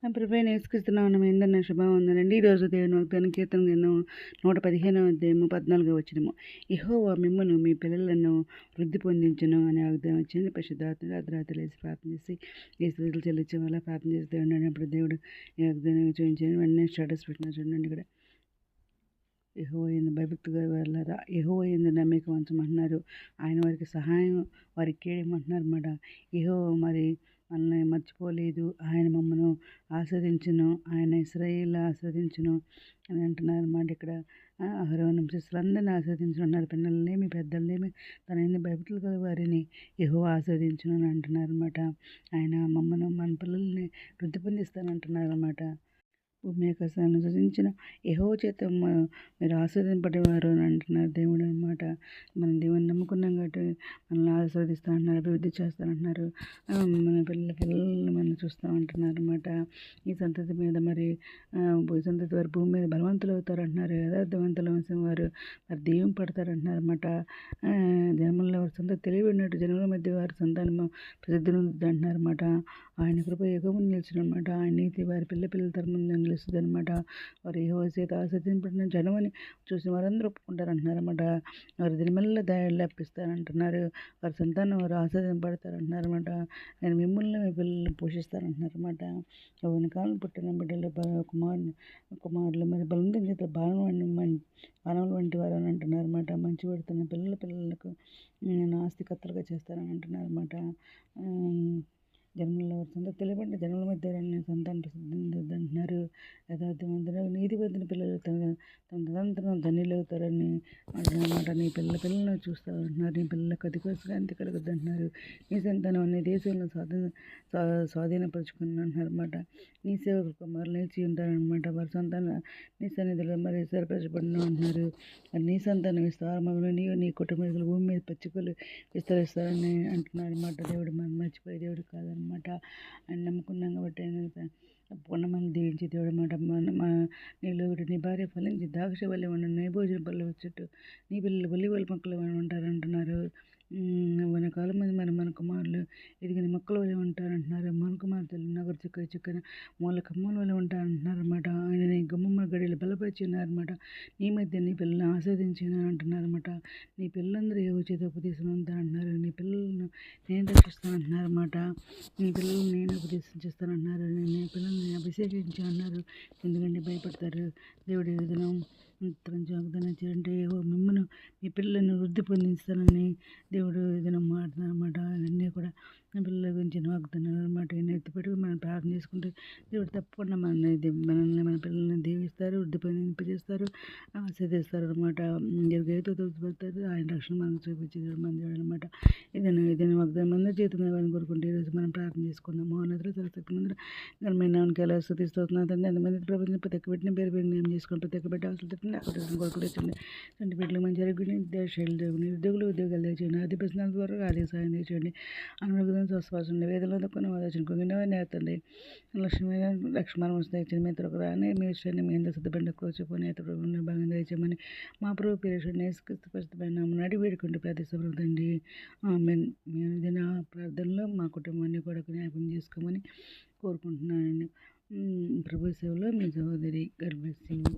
నా ప్రభువైన యేసుక్రీస్తు నామమున మీ అందరికీ నా శుభవందనాలండి. ఈరోజు దేవుని వాగ్దాన కీర్తన గ్రంథం 115వ అధ్యాయము 14వ వచనము. యెహోవా మిమ్మును మీ పిల్లలను వృద్ధి పొందించును అనే వాగ్దానం వచ్చింది. పరిశుద్ధాత్ముడు అర్ధరాత్రి లేచి ప్రార్థన చేసి ఈ స్థితులు చెల్లించే వల్ల ప్రార్థన చేసి దేవుడు అన్నప్పుడు దేవుడు ఈ వాగ్దానం చూపించాను. వెంటనే స్టేటస్ పెట్టిన చూడండి. ఇక్కడ యెహోవా యందు భయభక్తిగా వెళ్ళారా, యెహోవా యందు నమ్మిక ఉంచమంటున్నారు. ఆయన వారికి సహాయం వారికి కేడమంటున్నారు అన్నమాట. యెహోవా మరి మనల్ని మర్చిపోలేదు, ఆయన మమ్మను ఆస్వాదించును, ఆయన ఇశ్రాయేలు ఆస్వాదించును అని అంటున్నారు అన్నమాట. ఇక్కడ అహరోను శిష్యులందరినీ ఆస్వాదించున్నారు. పిల్లలనేమి పెద్దలనేమి తన ఎందు భయభక్తులు గల వారిని యెహోవా ఆస్వాదించును అని అంటున్నారు అన్నమాట. ఆయన మమ్మను మన పిల్లల్ని వృద్ధి పొందిస్తానంటున్నారు అన్నమాట. భూమి ఆకాశాలను సృజించిన యెహోవా చేత మీరు ఆస్వాదింపబడేవారు అని అంటున్నారు దేవుడు అన్నమాట. మనం దేవుని నమ్ముకున్నాం కాబట్టి మనల్ని ఆస్వాదిస్తూ అంటున్నారు, అభివృద్ధి చేస్తానంటున్నారు. మన పిల్లల్ని మనం చూస్తామంటున్నారు అన్నమాట. ఈ సంతతి మీద మరి సంతతి వారు భూమి మీద బలవంతులు అవుతారు అంటున్నారు. యథార్థవంతుల వంశం వారు మరి దెయ్యం పడతారంటున్నారు అన్నమాట. జన్మల్లో వారి సంతతి తెలివి ఉన్నట్టు జన్మల మధ్య వారి సంతానము ప్రసిద్ధి నొందుతుంది అంటున్నారు అన్నమాట. ఆయన కృప యుగమును నిలిచినమాట. ఆయన నీతి వారి పిల్లల తరమున నిలుస్తుంది అనమాట. వారు యెహోవా చేత ఆస్వాదింపబడిన జనమని చూసి వారందరూ ఒప్పుకుంటారు అంటున్నారన్నమాట. వారి దినమెల్లా దయలు అప్పిస్తారంటున్నారు. వారి సంతానం వారు ఆస్వాదింపడతారంటున్నారు అనమాట. నేను మిమ్మల్ని మీ పిల్లల్ని పోషిస్తానంటున్నారన్నమాట. యవ్వన కాలం పుట్టిన బిడ్డలు కుమారులు మరి బలవంతం చేత బాణముల వంటి వారు అని అంటున్నారు అనమాట. మంచి పెడుతున్న పిల్లలకు నేను ఆస్తికర్తలుగా చేస్తానని అంటున్నారు అనమాట. జన్మల్లో సంత తెలియబడిన జన్మల మధ్య సంతానం ప్రసిద్ధి అంటున్నారు. యథార్థవంతులు నీతివంతుని పిల్లలు తన తదంతరం ధన్యులు అవుతారని అంటున్నారన్నమాట. నీ పిల్లలను చూస్తూ ఉంటున్నారు. నీ పిల్లలకు అధికాంతి కలగద్దు అంటున్నారు. నీ సంతానం అనే దేశంలో స్వాధీనపరుచుకుని అంటున్నారన్నమాట. నీ సేవకు కుమారులు నిలిచి ఉంటారనమాట. వారి సంతానం నీ సన్నిధిలో మరి స్థిరపరచబడిన అంటున్నారు. నీ సంతానం విస్తారమగును, నీవు నీ కుటుంబీకులు భూమి మీద పచ్చికలు విస్తరిస్తారని అంటున్నారు అన్నమాట. దేవుడు మనం మర్చిపోయే దేవుడు కాదనమాట. ఆయన నమ్ముకున్నాం కాబట్టి ఆయన తప్పకుండా మనం దీవించే దేవుడు అన్నమాట. నీలో నీ భార్య ఫలించి ద్రాక్ష వల్లే ఉండను, నీ భోజన పళ్ళు వచ్చేట్టు నీ పిల్లలు ఒలివల మొక్కలు ఉంటారంటున్నారు. కాలం మంది మన కుమారులు ఎదిగిన మొక్కల వల్ల ఉంటారంటున్నారు. మన కుమార్తెలు నగరు చిక్కన మూల కమ్మల వల్ల ఉంటారంటున్నారు అన్నమాట. ఆయన నీ గుమ్మమ్మ గడియలు బలపరిచి ఉన్నారన్నమాట. నీ మధ్య నీ పిల్లల్ని ఆస్వాదించిన అంటున్నారు అన్నమాట. నీ పిల్లలందరూ ఏవో చేత ఉపదేశం అంటున్నారు. నీ పిల్లలను నేను రక్షిస్తానంటున్నారు అన్నమాట. నీ పిల్లలు నేను ఉపదేశం చేస్తానంటున్నారు. నీ పిల్లల్ని అభిషేకించి అన్నారు. ఎందుకంటే భయపడతారు. దేవుడి దినం వాగ్దానం చేయండి. మిమ్మల్ని మీ పిల్లలను వృద్ధి పొందిస్తానని దేవుడు దినం మాట్లాడుతున్నారు అన్నమాట. అవన్నీ కూడా మన పిల్లల గురించి వాగ్దానాలు అనమాట. ఎత్తిపెట్టుకు మనం ప్రార్థన చేసుకుంటే దేవుడు తప్పకుండా మనల్ని మన పిల్లల్ని దీవిస్తారు, వృద్ధి పొందింపజేస్తారు, ఆశీర్దిస్తారు అనమాట. ఎరుగైతే తోచిపడతారు. ఆయన రక్షణ మనకు చూపించేది మన దేవుడు అనమాట. ఏదైనా వాగ్దానం అందరి జీవితం వాళ్ళని కోరుకుంటే ఈరోజు మనం ప్రార్థన చేసుకుందాం. మౌనతలు సరస్వతి మందిర ఘనమైన నామకి ఎలా స్థుతిస్తున్నాను తండ్రి. ఎంతమంది ప్రపంచం ప్రతి పెట్టిన పేరు జ్ఞానం చేసుకుని ప్రతి బిడ్డ అవసరం తట్టిన కొడుకులు తెచ్చండి. తండ్రి బిడ్డలు మంచి అరుగుని నిరుద్యోగులు ఉద్యోగాలు తెచ్చండి. ఆది ప్రశ్నల ద్వారా ఆర్థిక సాయం తెచ్చండి. అనుగ్రహం స్వశ్వాసం వేదలో దక్కున్న వాదన కొంగిన నేతండి లక్ష్మణ తెచ్చండి. మీ తొలక రాని మీ విషయాన్ని మీ ఎంత సిద్ధపడిన కోచిపోయి నేత ప్రభుత్వం భాగం తెచ్చామని మా ప్రభు పేరేశ్వరుని పరిస్థితిపైన అడిగి వేడుకుంటూ ప్రార్థిస్తామండి. మేము దిన ప్రార్థనలో మా కుటుంబాన్ని కూడా జ్ఞాపకం చేసుకోమని కోరుకుంటున్నానండి. ప్రభు సేవలో మీ సహోదరి గర్భసింగ్.